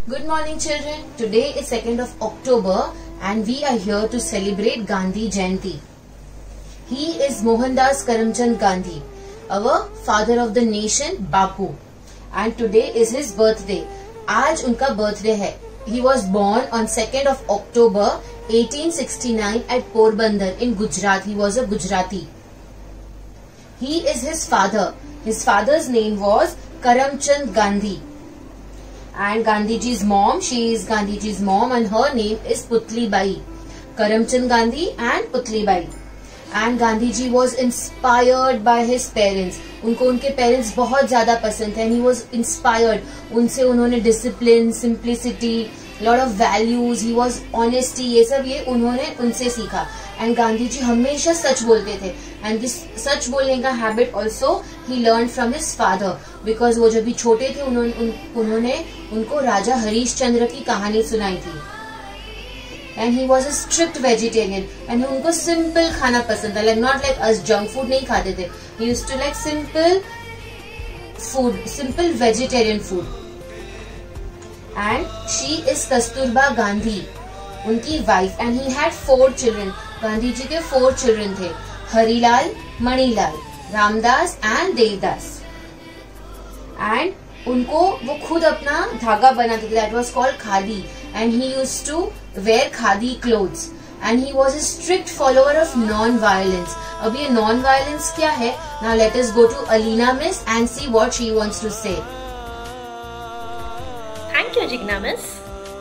Good morning children. Today is 2nd of October and we are here to celebrate Gandhi Jayanti. He is Mohandas Karamchand Gandhi, our father of the nation Bapu. And today is his birthday. आज उनका birthday है. He was born on 2nd of October 1869 at Porbandar in Gujarat. He was a Gujarati. He is his father. His father's name was Karamchand Gandhi. And Gandhiji's mom, she is Gandhiji's mom and her name is Putli Bai. Karamchand Gandhi and Putli Bai. And Gandhiji was inspired by his parents. उनको उनके parents बहुत ज़्यादा पसंद थे and he was inspired. उनसे उन्होंने discipline, simplicity, lot of values, he was honesty, ये सब ये उन्होंने उनसे सीखा. And गांधीजी हमेशा सच बोलते थे. And this सच बोलने का habit also he learned from his father. Because वो जब भी छोटे थे उन्होंने उनको राजा हरीशचंद्र की कहानी सुनाई थी. And he was a strict vegetarian. And उनको simple खाना पसंद था. Like not like us junk food नहीं खाते थे. He used to like simple food, simple vegetarian food. And she is Kasturba Gandhi, उनकी wife. And he had 4 children. Gandhi ji के 4 children थे. हरिलाल, मणिलाल, रामदास and देवदास. And उनको वो खुद अपना धागा बनाते थे. That was called khadi. And he used to wear khadi clothes. And he was a strict follower of non-violence. अब ये non-violence क्या है? Now let us go to Alina Miss and see what she wants to say. Thank you, Jigna Miss.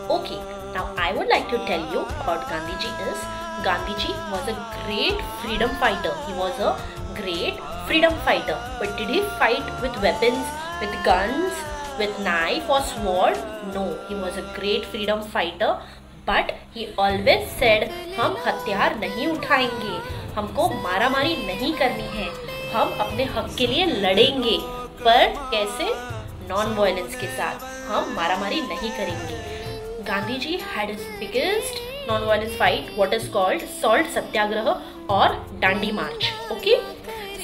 Okay, now I would like to tell you about Gandhiji is Gandhiji was a great freedom fighter. He was a great freedom fighter. But did he fight with weapons, with guns, with knife or sword? No, he was a great freedom fighter. But he always said, हम हथियार नहीं उठाएंगे, हमको मारामारी नहीं करनी है, हम अपने हक के लिए लड़ेंगे. पर कैसे? नॉन वायलेंस के साथ. हम मारामारी नहीं करेंगे. Gandhi ji had his biggest non-violence fight, what is called salt satyagraha और डांडी मार्च. ओके,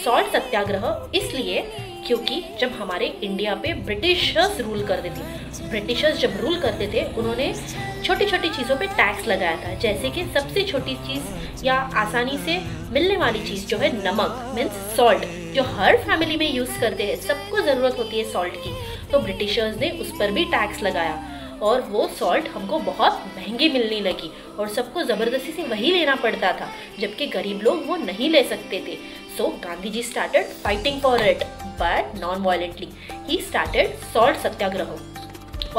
सॉल्ट सत्याग्रह इसलिए क्योंकि जब हमारे इंडिया पे ब्रिटिशर्स रूल करते थे, ब्रिटिशर्स जब रूल करते थे उन्होंने छोटी छोटी चीज़ों पे टैक्स लगाया था. जैसे कि सबसे छोटी चीज़ या आसानी से मिलने वाली चीज़ जो है नमक मीन्स सॉल्ट, जो हर फैमिली में यूज़ करते हैं, सबको ज़रूरत होती है सॉल्ट की. तो ब्रिटिशर्स ने उस पर भी टैक्स लगाया और वो सॉल्ट हमको बहुत महंगी मिलने लगी और सबको ज़बरदस्ती से वही लेना पड़ता था, जबकि गरीब लोग वो नहीं ले सकते थे. So Gandhi ji started fighting for it but non violently. He started salt satyagraha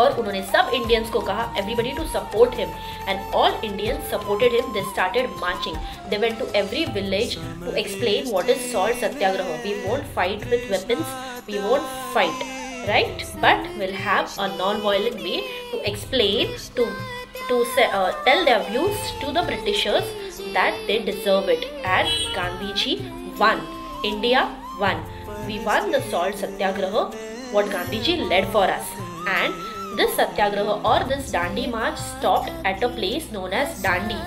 और उन्होंने सब इंडियंस को कहा everybody to support him and all Indians supported him. They started marching. They went to every village to explain what is salt satyagraha. We won't fight with weapons, we won't fight, right? But we'll have a non-violent way to explain, to tell their views to the Britishers that they deserve it. And Gandhiji won. India won. We won the salt satyagraha what Gandhiji led for us. And this satyagraha or this Dandi march stopped at a place known as Dandi.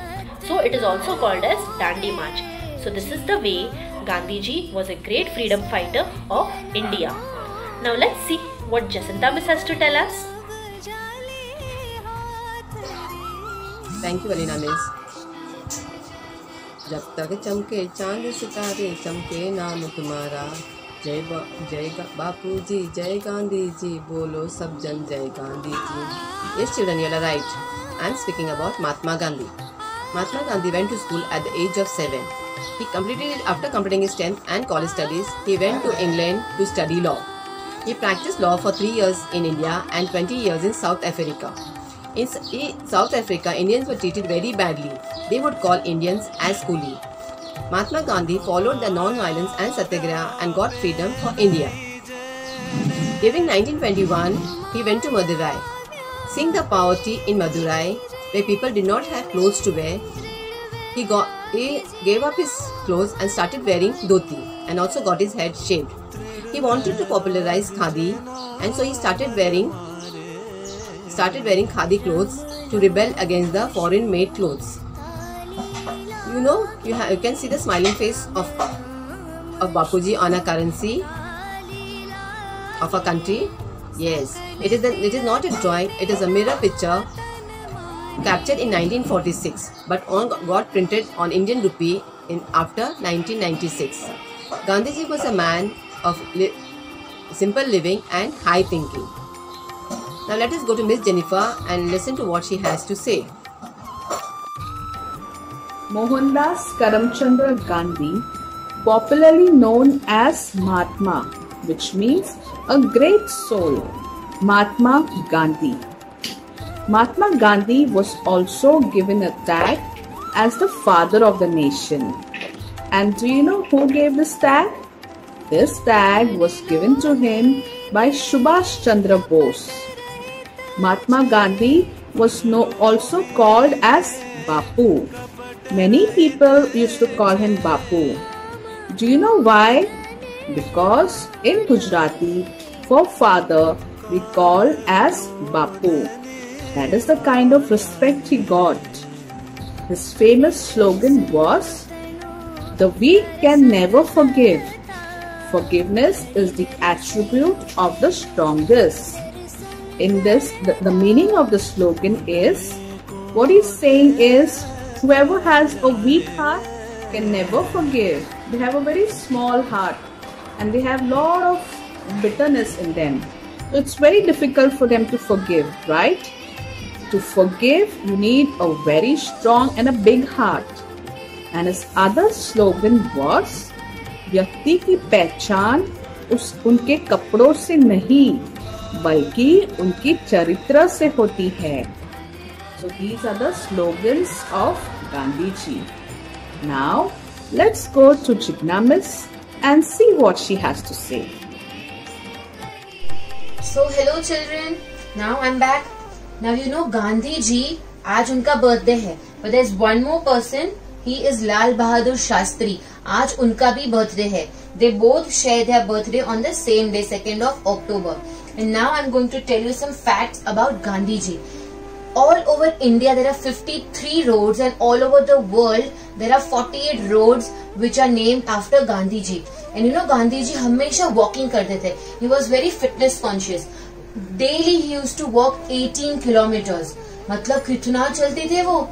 So it is also called as Dandi march. So this is the way Gandhiji was a great freedom fighter of India. Now let's see what Jacinta Miss has to tell us. Thank you, Alina Miss. जब तक चमके चांद सितारे चमके नाम तुम्हारा. जय बापू जी, जय गांधी जी, बोलो सब जन जय Gandhi ji. Yes, children, you are right. I am speaking about Mahatma Gandhi. Mahatma Gandhi went to school at the age of 7. He completed it after completing his 10th and college studies. He went to England to study law. He practiced law for 3 years in India and 20 years in South Africa. In South Africa, Indians were treated very badly. They would call Indians as coolie. Mahatma Gandhi followed the non-violence and satyagraha and got freedom for India. During 1921, he went to Madurai. Seeing the poverty in Madurai, where people did not have clothes to wear, he gave up his clothes and started wearing dhoti and also got his head shaved. He wanted to popularize khadi and so he started wearing khadi clothes to rebel against the foreign made clothes. You know, you can see the smiling face of Bapuji on a currency of a country. Yes, it is not a drawing, it is a mirror picture captured in 1946 but got printed on Indian rupee after 1996. Gandhiji was a man of simple living and high thinking. Now let us go to Miss Jennifer and listen to what she has to say. Mohandas Karamchandra Gandhi, popularly known as Mahatma, which means a great soul, Mahatma Gandhi. Mahatma Gandhi was also given a tag as the father of the nation. And do you know who gave this tag? This tag was given to him by Subhash Chandra Bose. Mahatma Gandhi was also called as Bapu. Many people used to call him Bapu. Do you know why? Because in Gujarati, for father, we call as Bapu. That is the kind of respect he got. His famous slogan was, "The weak can never forgive. Forgiveness is the attribute of the strongest." In this, the meaning of the slogan is, what he's saying is, whoever has a weak heart can never forgive. They have a very small heart and they have a lot of bitterness in them. So it's very difficult for them to forgive, right? To forgive, you need a very strong and a big heart. And his other slogan was, व्यक्ति की पहचान उनके कपड़ों से नहीं बल्कि उनकी चरित्र से होती है. So these are the slogans of Gandhiji. Now let's go to Jigna Miss and see what she has to say. So hello children, now I'm back. Now you know Gandhi ji, आज उनका birthday है. But there's one more person. He is Lal Bahadur Shastri. आज उनका भी birthday है. They both share their birthday on the same day, 2nd of October. And now I'm going to tell you some facts about Gandhi ji. All over India there are 53 roads and all over the world there are 48 roads which are named after Gandhi ji. And you know Gandhi ji हमेशा walking करते थे. He was very fitness conscious. Daily he used to walk 18 kilometers. मतलब कितना चलते थे वो.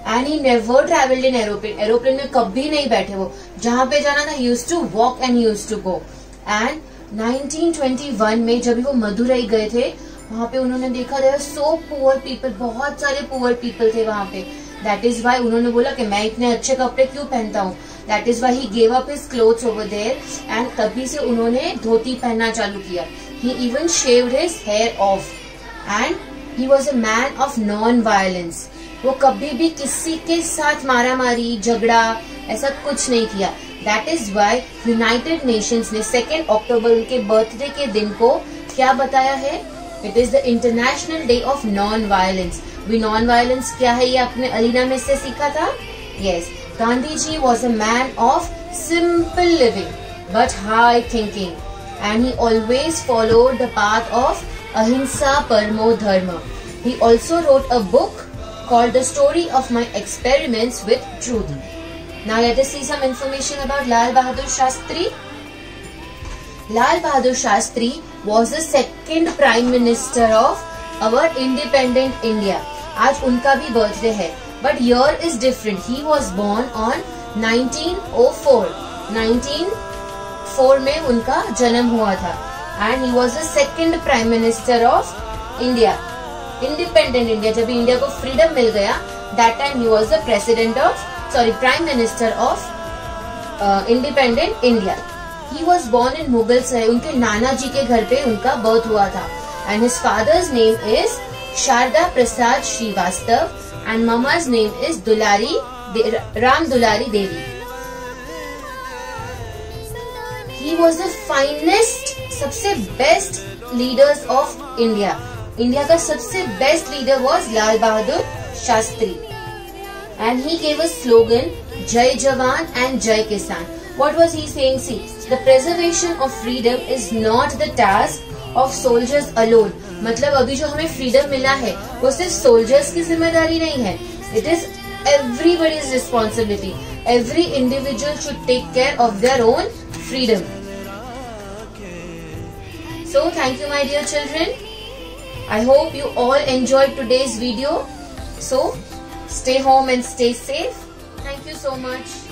And he never travelled in aeroplane. Aeroplane में कभी नहीं बैठे वो. जहाँ पे जाना था he used to walk and he used to go. And 1921 में जब वो मदुरई गए थे, वहाँ पे उन्होंने देखा there were so poor people, बहुत सारे poor people थे वहाँ पे. That is why उन्होंने बोला कि मैं इतने अच्छे कपड़े क्यों पहनता हूँ. That is why he gave up his clothes over there and तभी से उन्होंने धोती पहनना चालू किया. He even shaved his hair off and he was a man of non-violence. वो कभी भी किसी के साथ मारामारी झगड़ा ऐसा कुछ नहीं किया. That is why United Nations ने 2nd अक्टूबर उनके बर्थडे के दिन को क्या बताया है? It is the International Day of Non-Violence. We non-violence क्या है ये आपने अलीना में से सीखा था? Yes, Gandhi ji was a man of simple living but high thinking, and he always followed the path of Ahimsa Paramo Dharma. He also wrote a book called The Story of My Experiments with Truth. Now let us see some information about Lal Bahadur Shastri. Lal Bahadur Shastri was the 2nd Prime Minister of our independent India. आज उनका भी birthday है, but year is different. He was born on 1904. 1904 में उनका जन्म हुआ था, and he was the 2nd Prime Minister of India. Independent India, जब इंडिया को फ्रीडम मिल गया, that time he was the Prime Minister of Independent India. He was born in Mughal Sarai. उनके नाना जी के घर पे उनका बर्थ हुआ था. And his father's name is Sharda Prasad Srivastav and mama's name is Ram Dulari Devi. He was the finest, सबसे best leaders of India. India का सबसे best leader was Lal Bahadur Shastri. And he gave a slogan, Jai Jawan and Jai Kisan. What was he saying? See, the preservation of freedom is not the task of soldiers alone. मतलब अभी जो हमें freedom मिला है, वो सिर्फ soldiers की जिम्मेदारी नहीं है. It is everybody's responsibility. Every individual should take care of their own freedom. So thank you, my dear children. I hope you all enjoyed today's video. So stay home and stay safe. Thank you so much.